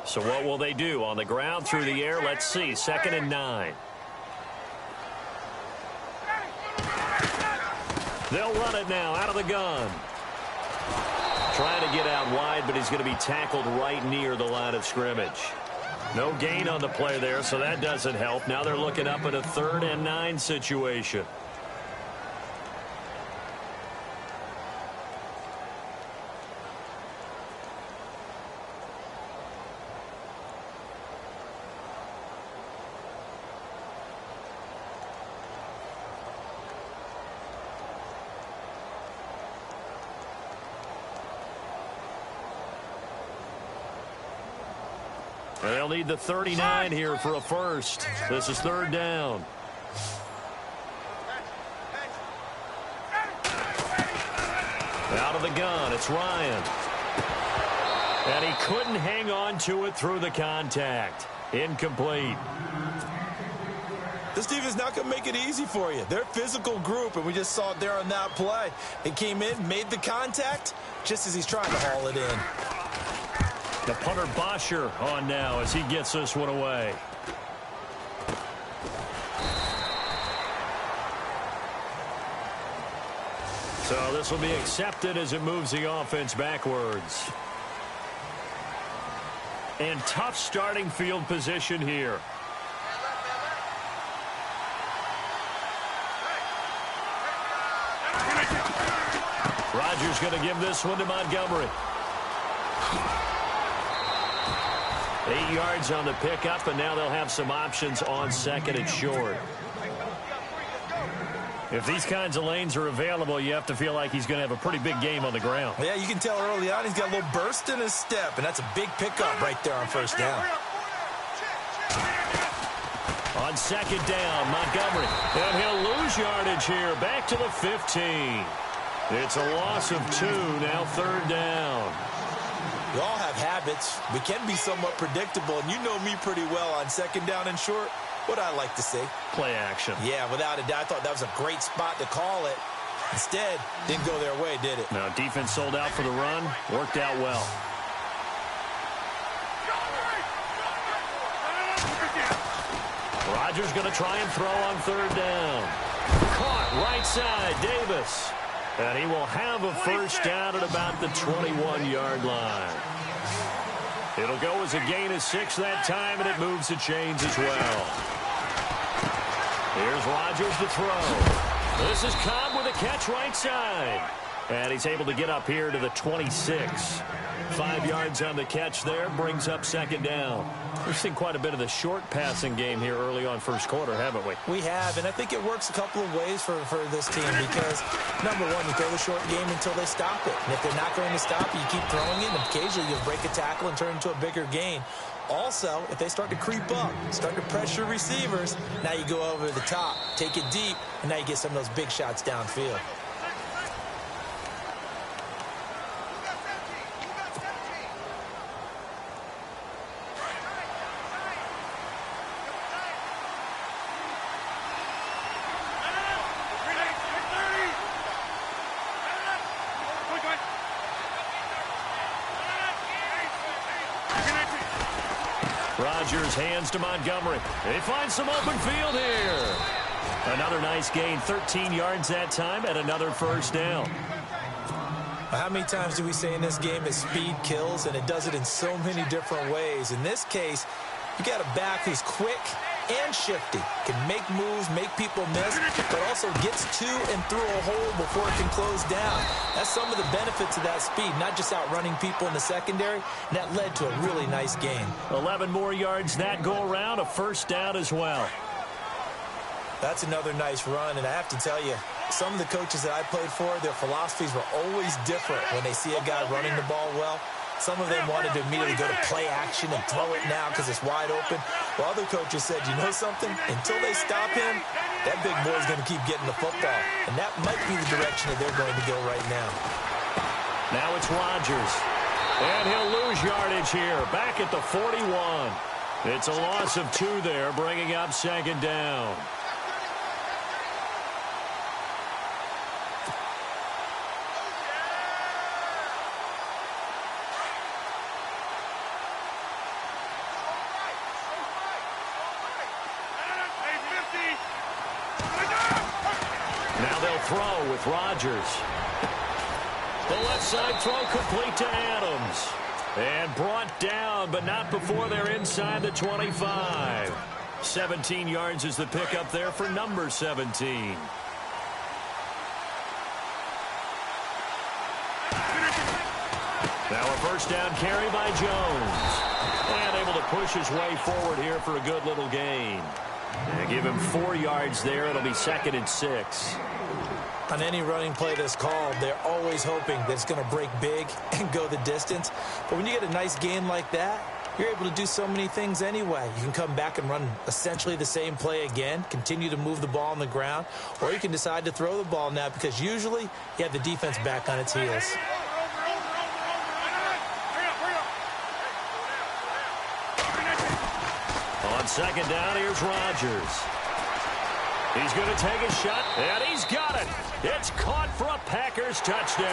So what will they do? On the ground, through the air, let's see. 2nd and 9. They'll run it now out of the gun. Trying to get out wide, but he's going to be tackled right near the line of scrimmage. No gain on the play there, so that doesn't help. Now they're looking up at a 3rd and 9 situation. They'll need the 39 here for a first. This is 3rd down. Out of the gun, it's Ryan. And he couldn't hang on to it through the contact. Incomplete. This defense is not going to make it easy for you. They're a physical group, and we just saw it there on that play. It came in, made the contact, just as he's trying to haul it in. The punter Bosher on now as he gets this one away. So this will be accepted as it moves the offense backwards. And tough starting field position here. Rodgers going to give this one to Montgomery. 8 yards on the pickup, and now they'll have some options on 2nd and short. If these kinds of lanes are available, you have to feel like he's going to have a pretty big game on the ground. Yeah, you can tell early on he's got a little burst in his step, and that's a big pickup right there on 1st down. On 2nd down, Montgomery. And he'll lose yardage here. Back to the 15. It's a loss of 2, now 3rd down. We all have habits. We can be somewhat predictable, and you know me pretty well on 2nd down and short. What I like to say? Play action. Yeah, without a doubt. I thought that was a great spot to call it. Instead, didn't go their way, did it? No, defense sold out for the run. Worked out well. Rodgers going to try and throw on 3rd down. Caught right side, Davis. And he will have a first down at about the 21-yard line. It'll go as a gain of 6 that time, and it moves the chains as well. Here's Rodgers to throw. This is Cobb with a catch right side. And he's able to get up here to the 26. 5 yards on the catch there, brings up 2nd down. We've seen quite a bit of the short passing game here early on 1st quarter, haven't we? We have, and I think it works a couple of ways for this team because, number one, you throw the short game until they stop it. And if they're not going to stop it, you keep throwing it, and occasionally you'll break a tackle and turn it into a bigger gain. Also, if they start to creep up, start to pressure receivers, now you go over the top, take it deep, and now you get some of those big shots downfield. Rodgers hands to Montgomery. They find some open field here. Another nice gain, 13 yards that time, and another first down. How many times do we say in this game that speed kills, and it does it in so many different ways? In this case, you got a back who's quick and shifty, can make moves, make people miss, but also gets to and through a hole before it can close down. That's some of the benefits of that speed, not just outrunning people in the secondary, and that led to a really nice gain. 11 more yards that go around, a first down as well. That's another nice run, and I have to tell you, some of the coaches that I played for, their philosophies were always different when they see a guy running the ball well. Some of them wanted to immediately go to play action and throw it now because it's wide open. While other coaches said, you know something? Until they stop him, that big boy's going to keep getting the football. And that might be the direction that they're going to go right now. Now it's Rodgers. And he'll lose yardage here. Back at the 41. It's a loss of 2 there, bringing up 2nd down. throw with Rodgers. The left side throw complete to Adams. And brought down, but not before they're inside the 25. 17 yards is the pickup there for number 17. Now a first down carry by Jones. And able to push his way forward here for a good little gain. And give him 4 yards there. It'll be 2nd and 6. On any running play that's called, they're always hoping that it's going to break big and go the distance. But when you get a nice gain like that, you're able to do so many things anyway. You can come back and run essentially the same play again, continue to move the ball on the ground, or you can decide to throw the ball now because usually you have the defense back on its heels. On second down, here's Rodgers. He's going to take a shot, and he's got it. It's caught for a Packers touchdown.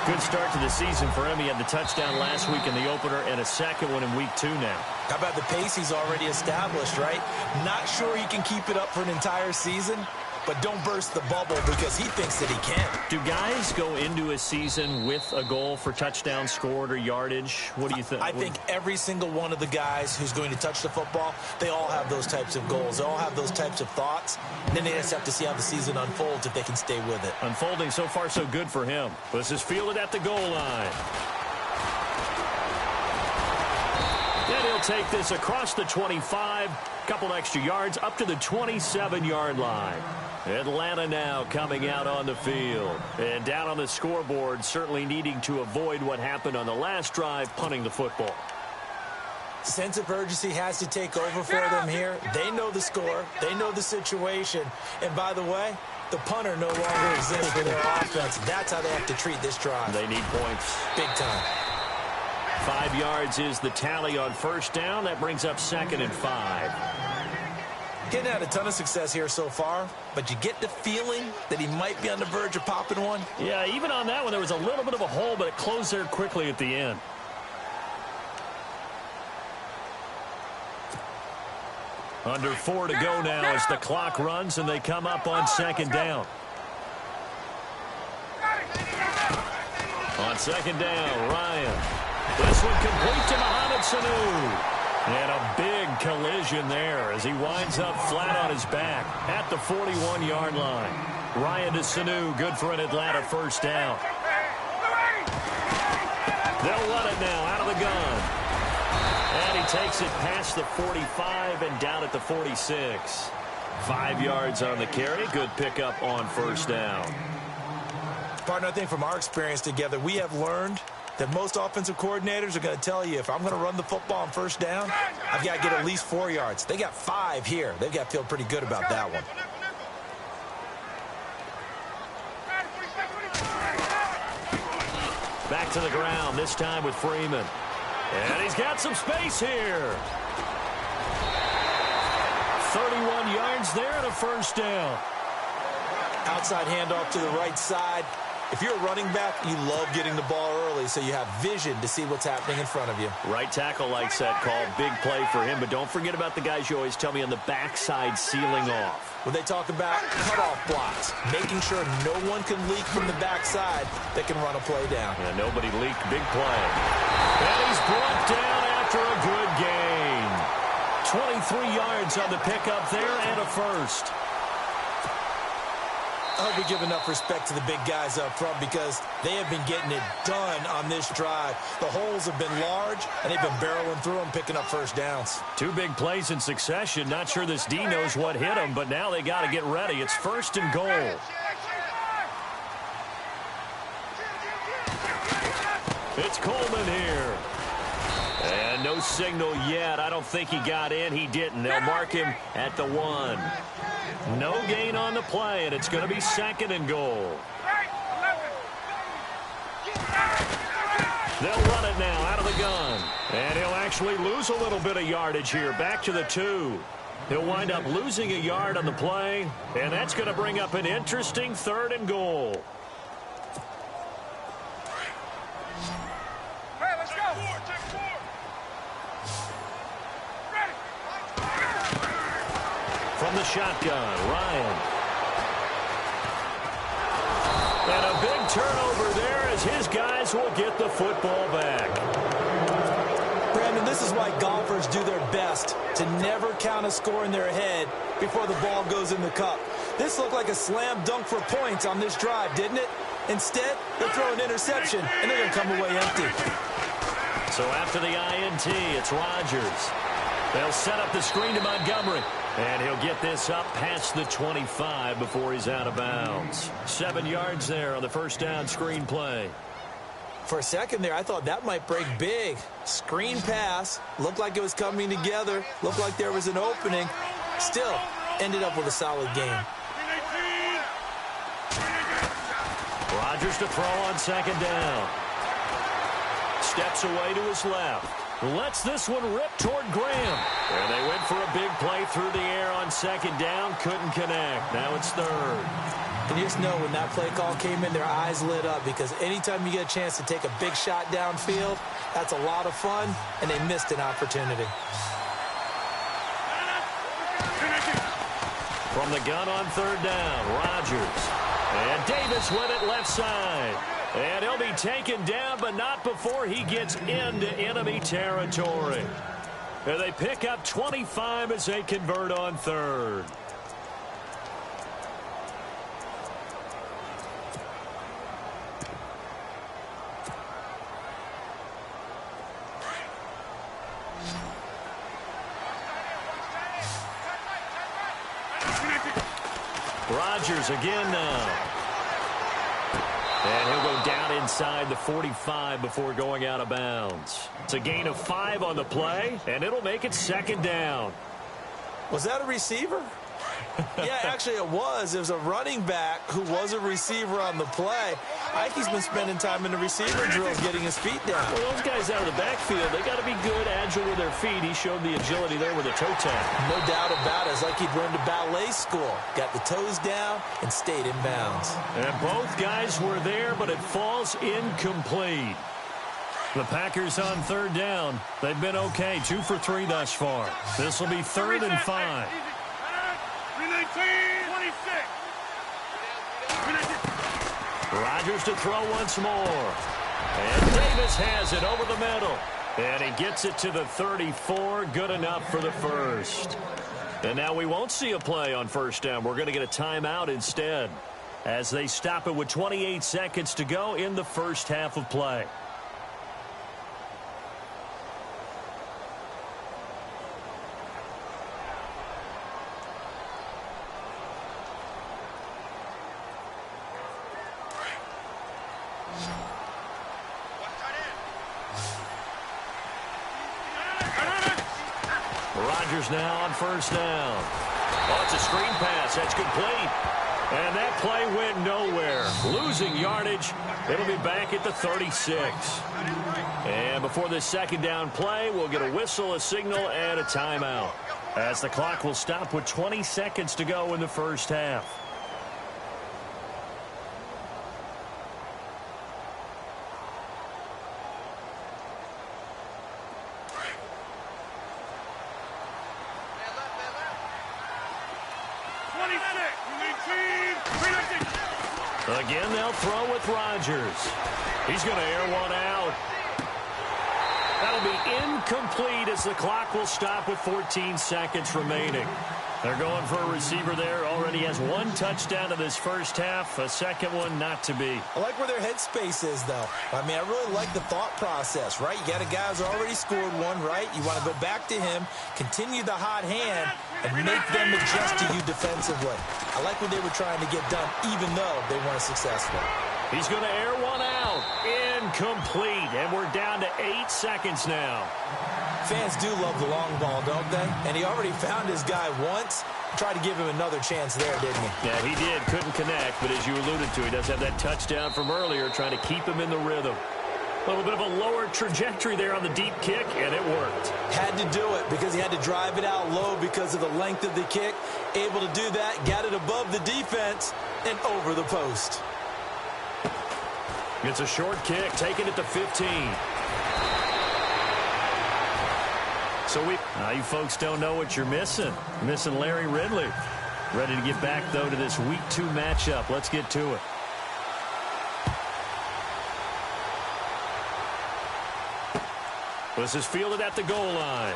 Good start to the season for him. He had the touchdown last week in the opener and a second one in week 2 now. How about the pace he's already established, right? Not sure he can keep it up for an entire season, but don't burst the bubble because he thinks that he can. Do guys go into a season with a goal for touchdown scored or yardage? What do you think? I think every single one of the guys who's going to touch the football, they all have those types of goals. They all have those types of thoughts. And then they just have to see how the season unfolds if they can stay with it. Unfolding so far so good for him. This is fielded at the goal line. And he'll take this across the 25, couple extra yards up to the 27-yard line. Atlanta now coming out on the field. And down on the scoreboard, certainly needing to avoid what happened on the last drive, punting the football. Sense of urgency has to take over for them here. They know the score. They know the situation. And by the way, the punter no longer exists for their offense. That's how they have to treat this drive. They need points. Big time. 5 yards is the tally on first down. That brings up 2nd and 5. Getting had a ton of success here so far, but you get the feeling that he might be on the verge of popping one. Yeah, even on that one, there was a little bit of a hole, but it closed there quickly at the end. Under 4 to go now as the clock runs, and they come up on second down. On second down, Ryan. This one complete to Mohamed Sanu. And a big collision there as he winds up flat on his back at the 41-yard line. Ryan to Sanu, good for an Atlanta first down. They'll run it now out of the gun. And he takes it past the 45 and down at the 46. 5 yards on the carry. Good pickup on first down. Partner, I think from our experience together, we have learned that most offensive coordinators are going to tell you, if I'm going to run the football on first down, I've got to get at least 4 yards. They got 5 here. They've got to feel pretty good about that one. Back to the ground, this time with Freeman. And he's got some space here. 31 yards there and a first down. Outside handoff to the right side. If you're a running back, you love getting the ball early so you have vision to see what's happening in front of you. Right tackle likes that call. Big play for him, but don't forget about the guys you always tell me on the backside sealing off. When they talk about cutoff blocks, making sure no one can leak from the backside that can run a play down. Yeah, nobody leaked. Big play. And he's brought down after a good gain. 23 yards on the pickup there and a first. I hope we give enough respect to the big guys up front because they have been getting it done on this drive. The holes have been large, and they've been barreling through them, picking up first downs. 2 big plays in succession. Not sure this D knows what hit him, but now they got to get ready. It's first and goal. It's Coleman here. And no signal yet. I don't think he got in. He didn't. They'll mark him at the 1. No gain on the play, and it's going to be second and goal. They'll run it now out of the gun. And he'll actually lose a little bit of yardage here. Back to the 2. He'll wind up losing a yard on the play, and that's going to bring up an interesting third and goal. From the shotgun, Ryan. guys will get the football back. Brandon, this is why golfers do their best to never count a score in their head before the ball goes in the cup. This looked like a slam dunk for points on this drive, didn't it? Instead, they'll throw an interception, and they're going to come away empty. So after the INT, it's Rodgers. They'll set up the screen to Montgomery. And he'll get this up past the 25 before he's out of bounds. 7 yards there on the first down screen play. For a second there, I thought that might break big. Screen pass. Looked like it was coming together. Looked like there was an opening. Still, ended up with a solid game. Rodgers to throw on second down. Steps away to his left. Lets this one rip toward Graham. And they went for a big play through the air on second down. Couldn't connect. Now it's third. And you just know when that play call came in, their eyes lit up, because anytime you get a chance to take a big shot downfield, that's a lot of fun, and they missed an opportunity. From the gun on third down, Rodgers. And Davis went it left side. And he'll be taken down, but not before he gets into enemy territory. And they pick up 25 as they convert on third. Rodgers again now. And he'll go down inside the 45 before going out of bounds. It's a gain of 5 on the play, and it'll make it second down. Was that a receiver? Yeah, actually it was. It was a running back who was a receiver on the play. Ike's been spending time in the receiver drills getting his feet down. Well, those guys out of the backfield, they got to be good, agile with their feet. He showed the agility there with a toe tap. No doubt about it. It's like he'd run to ballet school. Got the toes down and stayed in bounds. And both guys were there, but it falls incomplete. The Packers on third down. They've been okay. 2 for 3 thus far. This will be 3rd and 5. Rodgers to throw once more. And Davis has it over the middle. And he gets it to the 34. Good enough for the first. And now we won't see a play on first down. We're going to get a timeout instead, as they stop it with 28 seconds to go in the first half of play. Rodgers now on first down. Oh, it's a screen pass. That's complete. And that play went nowhere. Losing yardage. It'll be back at the 36. And before this second down play, we'll get a whistle, a signal, and a timeout, as the clock will stop with 20 seconds to go in the first half. Again, they'll throw with Rodgers. He's going to air one out. That'll be incomplete as the clock will stop with 14 seconds remaining. They're going for a receiver there. Already has 1 touchdown in this first half. A second one not to be. I like where their headspace is, though. I mean, I really like the thought process, right? You got a guy who's already scored one, right? You want to go back to him, continue the hot hand, and make them adjust to you defensively. I like what they were trying to get done, even though they weren't successful. He's going to air one out. Incomplete. And we're down to 8 seconds now. Fans do love the long ball, don't they? And he already found his guy once. Tried to give him another chance there, didn't he? Yeah, he did. Couldn't connect, but as you alluded to, he does have that touchdown from earlier, trying to keep him in the rhythm. A little bit of a lower trajectory there on the deep kick, and it worked. Had to do it because he had to drive it out low because of the length of the kick. Able to do that, got it above the defense, and over the post. It's a short kick, taking it to 15. So you folks don't know what you're missing. You're missing Larry Ridley. Ready to get back, though, to this Week 2 matchup. Let's get to it. This is fielded at the goal line.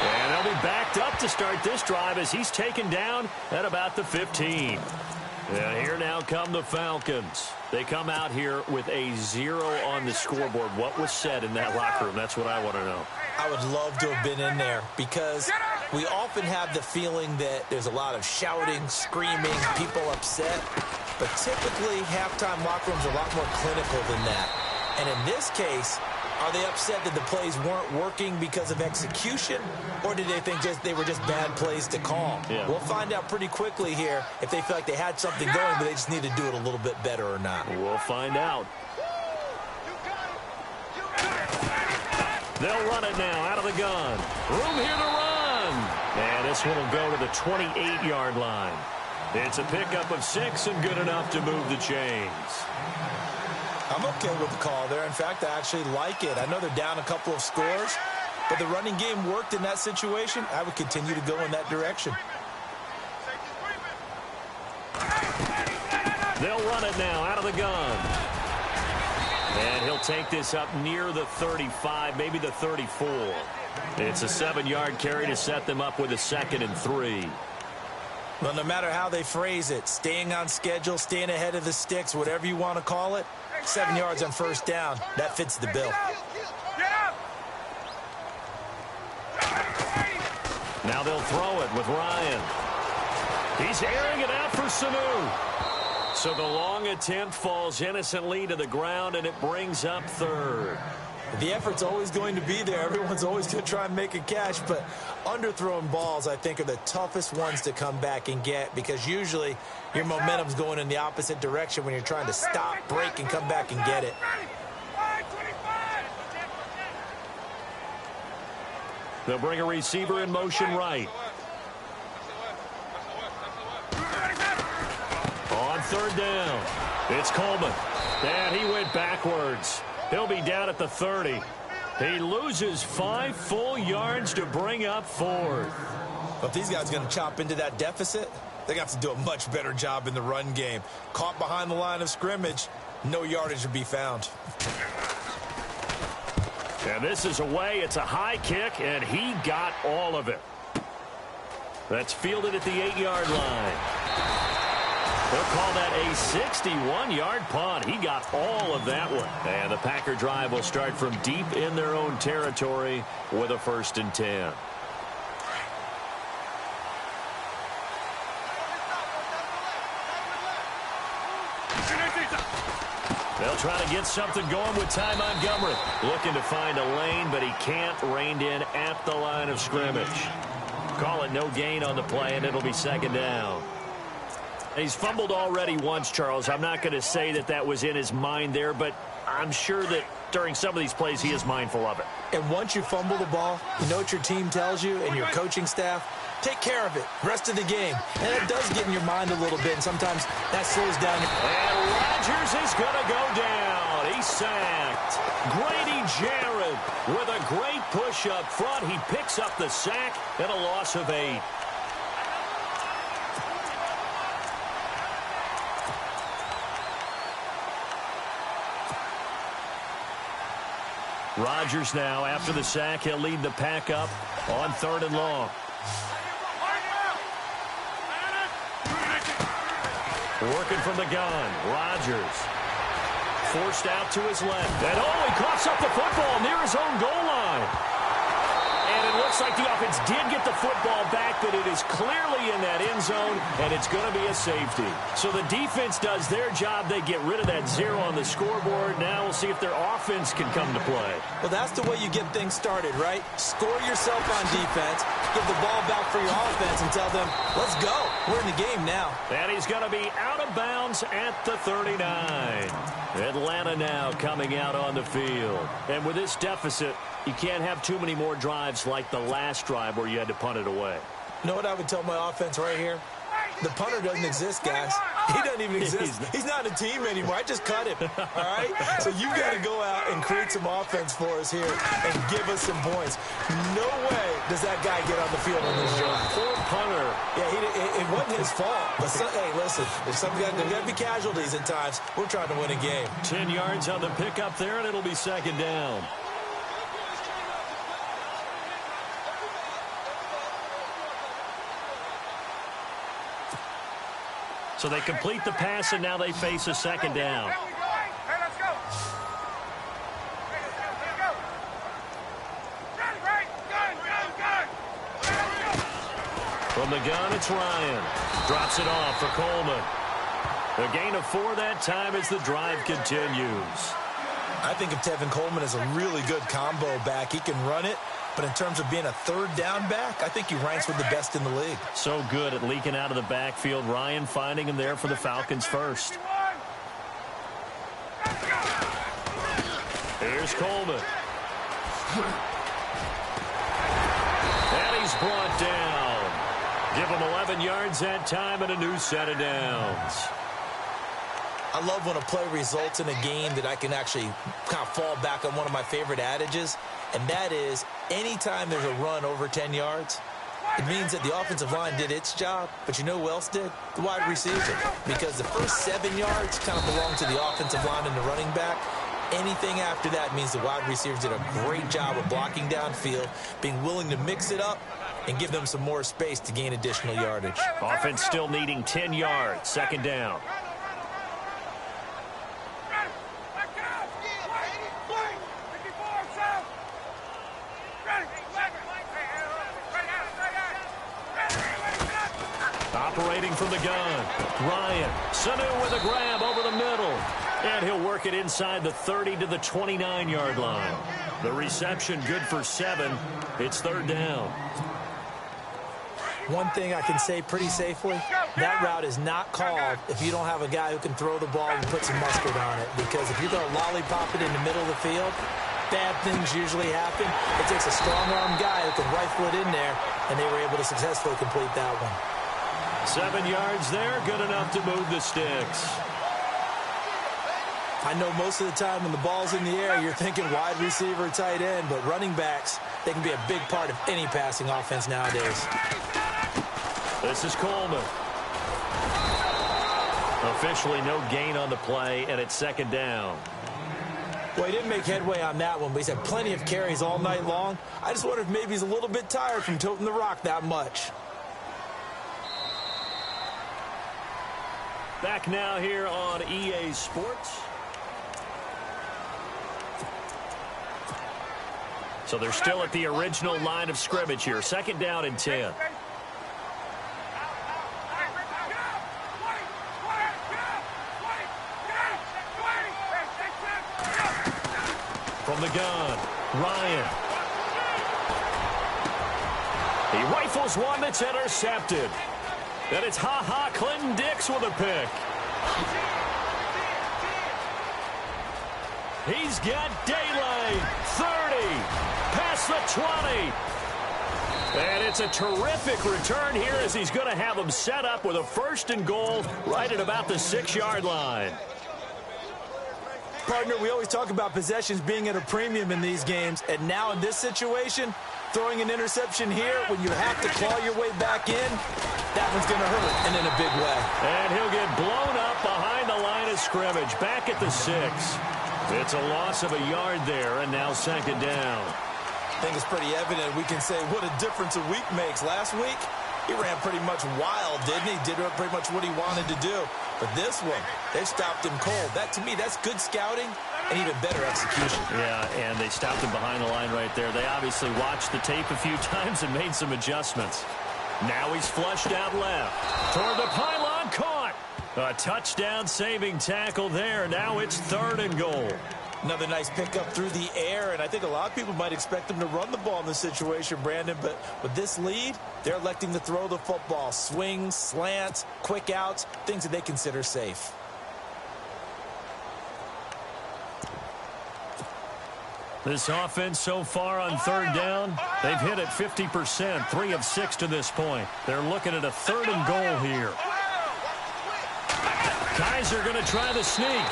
And they'll be backed up to start this drive as he's taken down at about the 15. And here now come the Falcons. They come out here with a 0 on the scoreboard. What was said in that locker room? That's what I want to know. I would love to have been in there because we often have the feeling that there's a lot of shouting, screaming, people upset. But typically, halftime locker rooms are a lot more clinical than that. And in this case, are they upset that the plays weren't working because of execution, or did they think they were just bad plays to call? Yeah. We'll find out pretty quickly here if they feel like they had something going, but they just need to do it a little bit better or not. We'll find out. They'll run it now out of the gun. Room here to run. And this one will go to the 28-yard line. It's a pickup of 6 and good enough to move the chains. I'm okay with the call there. In fact, I actually like it. I know they're down a couple of scores, but the running game worked in that situation. I would continue to go in that direction. They'll run it now out of the gun. And he'll take this up near the 35, maybe the 34. It's a 7-yard carry to set them up with a 2nd and 3. Well, no matter how they phrase it, staying on schedule, staying ahead of the sticks, whatever you want to call it, 7 yards on first down, that fits the bill. Now they'll throw it with Ryan. He's airing it out for Sanu. So the long attempt falls innocently to the ground, and it brings up 3rd. The effort's always going to be there. Everyone's always going to try and make a catch, but underthrown balls, I think, are the toughest ones to come back and get because usually your momentum's going in the opposite direction when you're trying to stop, break, and come back and get it. They'll bring a receiver in motion right. On 3rd down, it's Coleman. And he went backwards. He'll be down at the 30. He loses 5 full yards to bring up 4th. But these guys are going to chop into that deficit. They got to do a much better job in the run game. Caught behind the line of scrimmage, no yardage to be found. And this is away. It's a high kick, and he got all of it. That's fielded at the 8-yard line. They'll call that a 61-yard punt. He got all of that one. And the Packer drive will start from deep in their own territory with a 1st and 10. They'll try to get something going with Ty Montgomery. Looking to find a lane, but he can't. Reined in at the line of scrimmage. Call it no gain on the play, and it'll be 2nd down. He's fumbled already once, Charles. I'm not going to say that that was in his mind there, but I'm sure that during some of these plays he is mindful of it. And once you fumble the ball, you know what your team tells you and your coaching staff? Take care of it. Rest of the game. And it does get in your mind a little bit, and sometimes that slows down. And Rodgers is going to go down. He's sacked. Grady Jarrett with a great push up front. He picks up the sack and a loss of 8. Rodgers now, after the sack, he'll lead the pack up on 3rd and long. Working from the gun, Rodgers. Forced out to his left. And he coughs up the football near his own goal line. And it looks like the offense did get the football back, but it is clearly in that end zone, and it's going to be a safety. So the defense does their job. They get rid of that 0 on the scoreboard. Now we'll see if their offense can come to play. Well, that's the way you get things started, right? Score yourself on defense, give the ball back for your offense, and tell them, let's go. We're in the game now. And he's going to be out of bounds at the 39. Atlanta now coming out on the field. And with this deficit, you can't have too many more drives like the last drive where you had to punt it away. You know what I would tell my offense right here? The punter doesn't exist, guys. He doesn't even exist. He's not a team anymore. I just cut him, all right? So you've got to go out and create some offense for us here and give us some points. No way does that guy get on the field on this drive. Poor punter. Yeah, if wasn't his fault. But hey, listen, there's got to be casualties at times. We're trying to win a game. 10 yards on the pickup there, and it'll be second down. So they complete the pass, and now they face a second down. From the gun, it's Ryan. Drops it off for Coleman. A gain of 4 that time as the drive continues. I think of Tevin Coleman as a really good combo back. He can run it, but in terms of being a third down back, I think he ranks with the best in the league. So good at leaking out of the backfield. Ryan finding him there for the Falcons first. Here's Coleman. And he's brought down. Give him 11 yards that time and a new set of downs. I love when a play results in a game that I can actually kind of fall back on one of my favorite adages, and that is anytime there's a run over 10 yards, it means that the offensive line did its job, but you know who else did? The wide receiver. Because the first 7 yards kind of belong to the offensive line and the running back. Anything after that means the wide receivers did a great job of blocking downfield, being willing to mix it up, and give them some more space to gain additional yardage. Offense still needing 10 yards. Second down. Operating from the gun. Ryan. Sanu with a grab over the middle. And he'll work it inside the 30 to the 29-yard line. The reception good for 7. It's third down. One thing I can say pretty safely, that route is not called if you don't have a guy who can throw the ball and put some mustard on it. Because if you're going to lollipop it in the middle of the field, bad things usually happen. It takes a strong-arm guy who can rifle it in there, and they were able to successfully complete that one. 7 yards there, good enough to move the sticks. I know most of the time when the ball's in the air, you're thinking wide receiver, tight end, but running backs, they can be a big part of any passing offense nowadays. This is Coleman. Officially no gain on the play, and it's second down. Well, he didn't make headway on that one, but he's had plenty of carries all night long. I just wonder if maybe he's a little bit tired from toting the rock that much. Back now here on EA Sports. So they're still at the original line of scrimmage here. Second down and 10. From the gun, Ryan. He rifles one that's intercepted. And it's Clinton Dix with a pick. He's got daylight. 30. Past the 20. And it's a terrific return here as he's going to have them set up with a first and goal right at about the 6-yard line. Partner, we always talk about possessions being at a premium in these games, and now in this situation, throwing an interception here when you have to claw your way back in, that one's going to hurt, and in a big way. And he'll get blown up behind the line of scrimmage, back at the 6. It's a loss of a yard there, and now second down. I think it's pretty evident we can say what a difference a week makes. Last week, he ran pretty much wild, didn't he? Did pretty much what he wanted to do. But this one, they stopped him cold. That, to me, that's good scouting and even better execution. Yeah, and they stopped him behind the line right there. They obviously watched the tape a few times and made some adjustments. Now he's flushed out left. Toward the pylon, caught. A touchdown-saving tackle there. Now it's third and goal. Another nice pickup through the air, and I think a lot of people might expect him to run the ball in this situation, Brandon, but with this lead, they're electing to throw the football. Swings, slants, quick outs, things that they consider safe. This offense so far on third down, they've hit it 50%, 3 of 6 to this point. They're looking at a third and goal here. Kaiser going to try the sneak.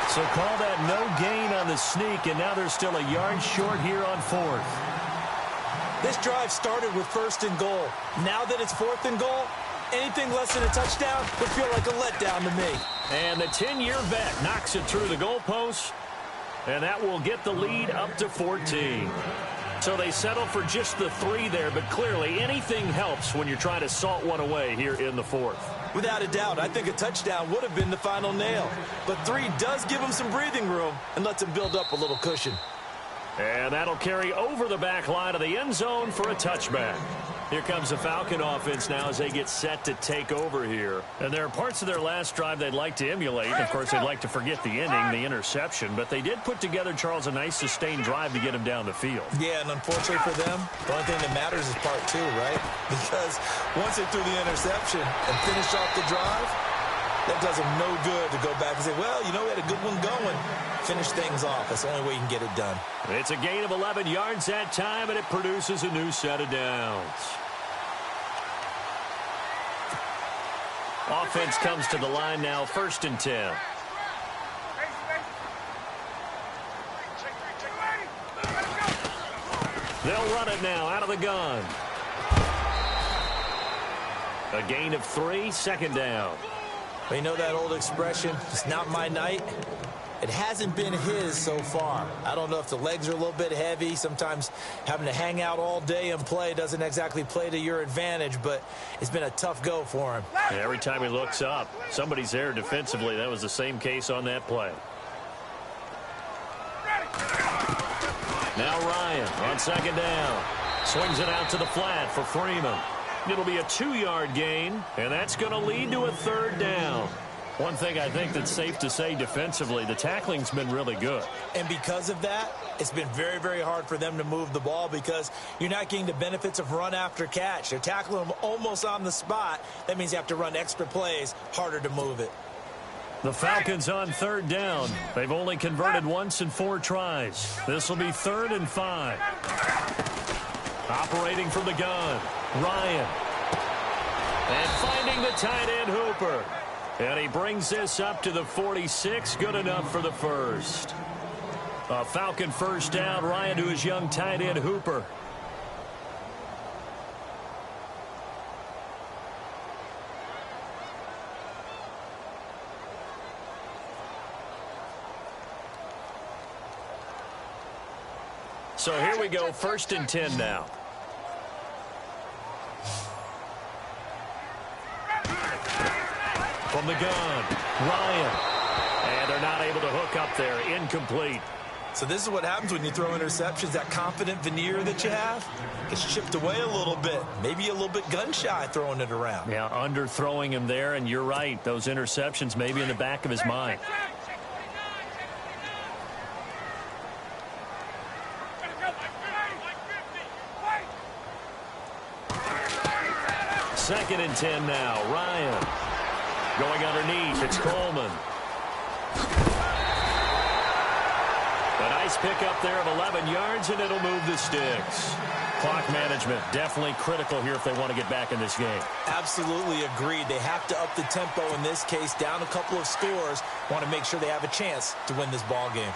So call that no gain on the sneak, and now they're still a yard short here on 4th. This drive started with first and goal. Now that it's 4th and goal, Anything less than a touchdown would feel like a letdown to me. And the 10-year vet knocks it through the goalpost, and that will get the lead up to 14. So they settle for just the 3 there, but clearly anything helps when you're trying to salt one away here in the 4th. Without a doubt, I think a touchdown would have been the final nail. But 3 does give them some breathing room and lets them build up a little cushion. And that'll carry over the back line of the end zone for a touchback. Here comes the Falcon offense now as they get set to take over here. And there are parts of their last drive they'd like to emulate. Of course, they'd like to forget the ending, the interception. But they did put together, Charles, a nice sustained drive to get him down the field. Yeah, and unfortunately for them, the only thing that matters is part 2, right? Because once they threw the interception and finished off the drive, that does them no good to go back and say, well, you know, we had a good one going. Finish things off. That's the only way you can get it done. It's a gain of 11 yards that time, and it produces a new set of downs. Offense comes to the line now, 1st and 10. They'll run it now out of the gun. A gain of 3, 2nd down. Well, you know that old expression, it's not my night. It hasn't been his so far. I don't know if the legs are a little bit heavy. Sometimes having to hang out all day and play doesn't exactly play to your advantage, but it's been a tough go for him. Yeah, every time he looks up, somebody's there defensively. That was the same case on that play. Now Ryan on 2nd down. Swings it out to the flat for Freeman. It'll be a 2-yard gain, and that's going to lead to a 3rd down. One thing I think that's safe to say defensively, the tackling's been really good. And because of that, it's been very, very hard for them to move the ball because you're not getting the benefits of run after catch. They're tackling them almost on the spot. That means you have to run extra plays, harder to move it. The Falcons on 3rd down. They've only converted once in 4 tries. This will be 3rd and 5. Operating from the gun, Ryan. And finding the tight end, Hooper. And he brings this up to the 46. Good enough for the 1st. A Falcon 1st down. Ryan to his young tight end, Hooper. So here we go, 1st and 10 now. From the gun, Ryan. And they're not able to hook up there. Incomplete. So this is what happens when you throw interceptions. That confident veneer that you have gets chipped away a little bit. Maybe a little bit gun-shy throwing it around. Yeah, underthrowing him there, and you're right. Those interceptions may be in the back of his mind. 2nd and 10 now. Ryan going underneath. It's Coleman. A nice pickup there of 11 yards, and it'll move the sticks. Clock management definitely critical here if they want to get back in this game. Absolutely agreed. They have to up the tempo in this case, down a couple of scores. Want to make sure they have a chance to win this ball game.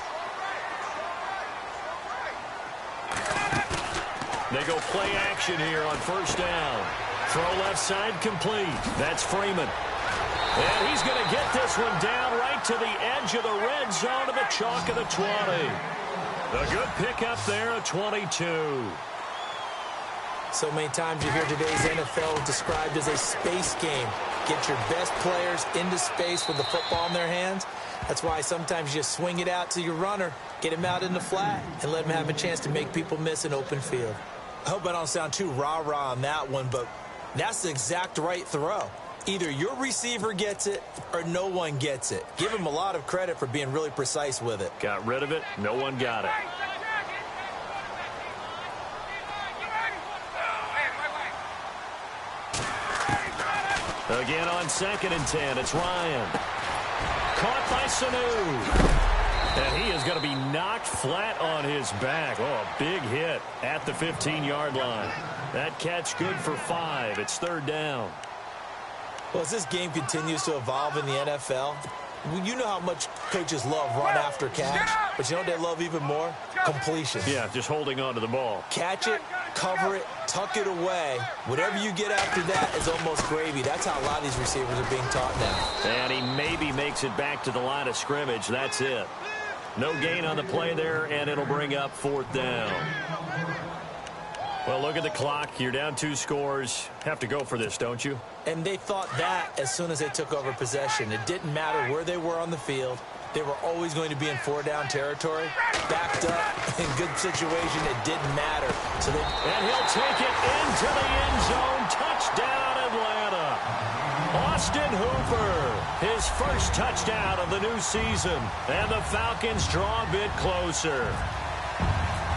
They go play action here on 1st down. Throw left side complete. That's Freeman. And he's going to get this one down right to the edge of the red zone of the chalk of the 20. A good pickup there, a 22. So many times you hear today's NFL described as a space game. Get your best players into space with the football in their hands. That's why sometimes you just swing it out to your runner, get him out in the flat, and let him have a chance to make people miss an open field. I hope I don't sound too rah-rah on that one, but that's the exact right throw. Either your receiver gets it or no one gets it. Give him a lot of credit for being really precise with it. Got rid of it. No one got it. Again on 2nd and 10. It's Ryan. Caught by Sanu. And he is going to be knocked flat on his back. Oh, a big hit at the 15-yard line. That catch good for 5. It's 3rd down. Well, as this game continues to evolve in the NFL, you know how much coaches love run after catch, but you know what they love even more? Completion. Yeah, just holding on to the ball. Catch it, cover it, tuck it away. Whatever you get after that is almost gravy. That's how a lot of these receivers are being taught now. And he maybe makes it back to the line of scrimmage. That's it. No gain on the play there, and it'll bring up 4th down. Well, look at the clock. You're down 2 scores. Have to go for this, don't you? And they thought that as soon as they took over possession. It didn't matter where they were on the field. They were always going to be in 4-down territory. Backed up, in good situation, it didn't matter. And he'll take it into the end zone. Touchdown, Atlanta. Austin Hooper, his first touchdown of the new season. And the Falcons draw a bit closer.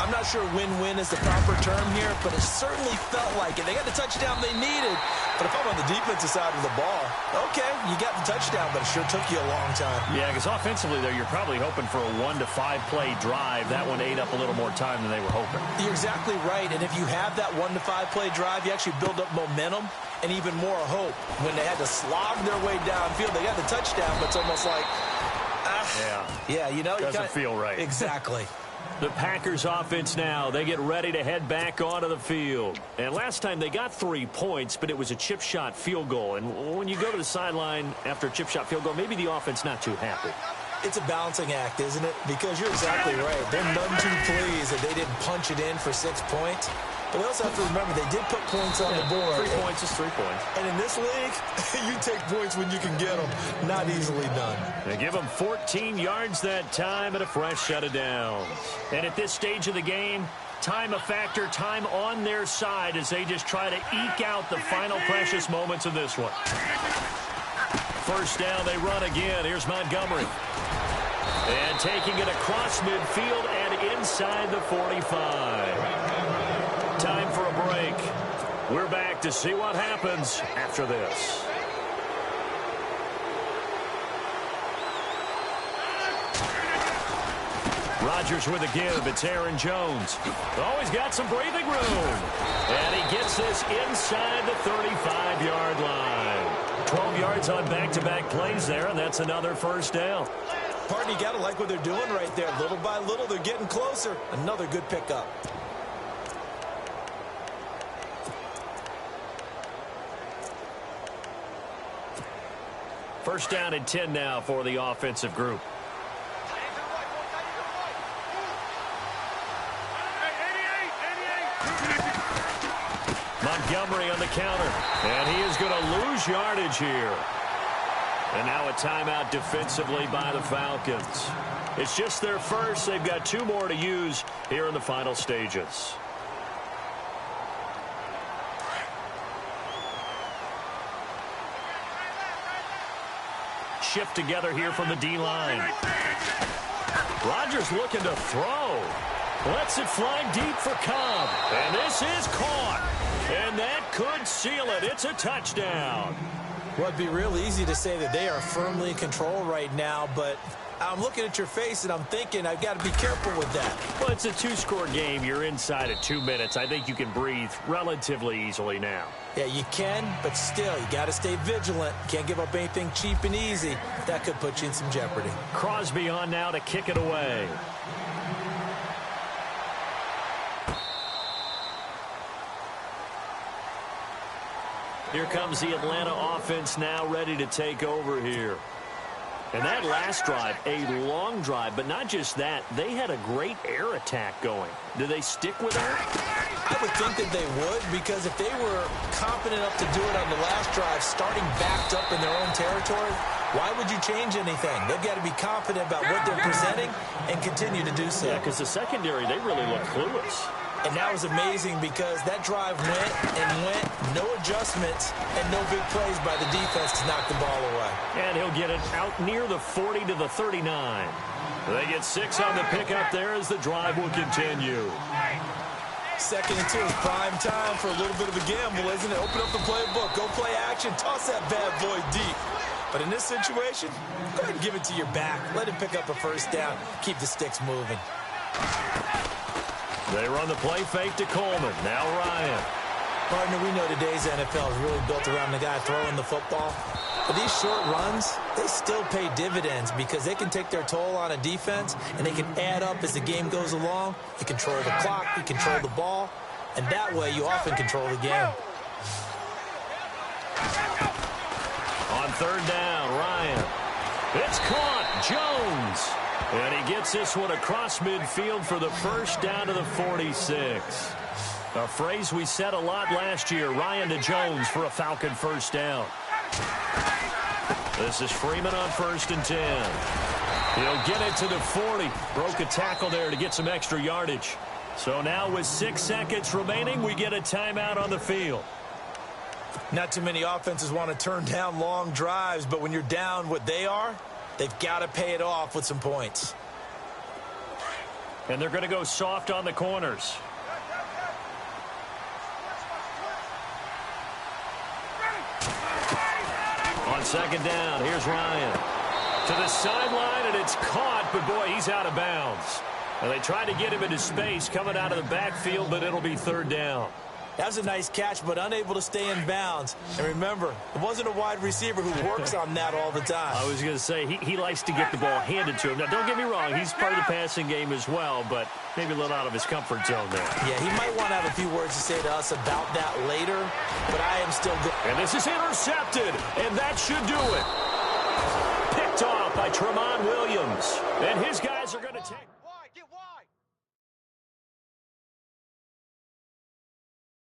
I'm not sure win-win is the proper term here, but it certainly felt like it. They got the touchdown they needed. But if I'm on the defensive side of the ball, okay, you got the touchdown, but it sure took you a long time. Yeah, because offensively there, you're probably hoping for a 1 to 5 play drive. That one ate up a little more time than they were hoping. You're exactly right. And if you have that 1 to 5 play drive, you actually build up momentum and even more hope. When they had to slog their way downfield, they got the touchdown, but it's almost like, yeah, you know, doesn't feel right. Exactly. The Packers offense now, they get ready to head back onto the field. And last time they got 3 points, but it was a chip shot field goal. And when you go to the sideline after a chip shot field goal, maybe the offense not too happy. It's a balancing act, isn't it? Because you're exactly right. They're none too pleased that they didn't punch it in for 6 points. But we also have to remember they did put points on the board. 3 points is 3 points. And in this league, you take points when you can get them. Not easily done. They give them 14 yards that time and a fresh set of downs. And at this stage of the game, time a factor, time on their side as they just try to eke out the final precious moments of this one. First down, they run again. Here's Montgomery. And taking it across midfield and inside the 45. Time for a break. We're back to see what happens after this. Rodgers with a give. It's Aaron Jones. Oh, he's got some breathing room. And he gets this inside the 35-yard line. 12 yards on back-to-back plays there, and that's another first down. Partner, you got to like what they're doing right there. Little by little, they're getting closer. Another good pickup. First down and 10 now for the offensive group. Montgomery on the counter. And he is going to lose yardage here. And now a timeout defensively by the Falcons. It's just their first. They've got 2 more to use here in the final stages. Shift together here from the D-line. Rodgers looking to throw. Lets it fly deep for Cobb. And this is caught. And that could seal it. It's a touchdown. Well, it'd be real easy to say that they are firmly in control right now, but I'm looking at your face and I'm thinking I've got to be careful with that. Well, it's a 2-score game. You're inside of 2 minutes. I think you can breathe relatively easily now. Yeah, you can, but still, you got to stay vigilant. Can't give up anything cheap and easy. That could put you in some jeopardy. Crosby on now to kick it away. Here comes the Atlanta offense now ready to take over here. And that last drive, a long drive, but not just that. They had a great air attack going. Do they stick with that? I would think that they would, because if they were confident enough to do it on the last drive, starting backed up in their own territory, why would you change anything? They've got to be confident about what they're presenting and continue to do so. Yeah, because the secondary, they really look clueless. And that was amazing because that drive went and went, no adjustments, and no big plays by the defense to knock the ball away. And he'll get it out near the 40 to the 39. They get 6 on the pickup there as the drive will continue. 2nd and 2 is prime time for a little bit of a gamble, isn't it? Open up the playbook, go play action, toss that bad boy deep. But in this situation, go ahead and give it to your back. Let him pick up a first down. Keep the sticks moving. They run the play fake to Coleman. Now Ryan. Partner, we know today's NFL is really built around the guy throwing the football. But these short runs, they still pay dividends because they can take their toll on a defense and they can add up as the game goes along. You control the clock, you control the ball. and that way you often control the game. On third down, Ryan. It's caught. Jones. And he gets this one across midfield for the first down to the 46. A phrase we said a lot last year, Ryan to Jones for a Falcon first down. This is Freeman on 1st and 10. He'll get it to the 40. Broke a tackle there to get some extra yardage. So now with 6 seconds remaining, we get a timeout on the field. Not too many offenses want to turn down long drives, but when you're down what they are, they've got to pay it off with some points. And they're going to go soft on the corners. On second down, here's Ryan. To the sideline, and it's caught, but boy, he's out of bounds. And they tried to get him into space coming out of the backfield, but it'll be third down. That was a nice catch, but unable to stay in bounds. And remember, it wasn't a wide receiver who works on that all the time. I was going to say, he likes to get the ball handed to him. Now, don't get me wrong, he's part of the passing game as well, but maybe a little out of his comfort zone there. Yeah, he might want to have a few words to say to us about that later, but I am still good. And this is intercepted, and that should do it. Picked off by Tramon Williams. And his guys are going to take...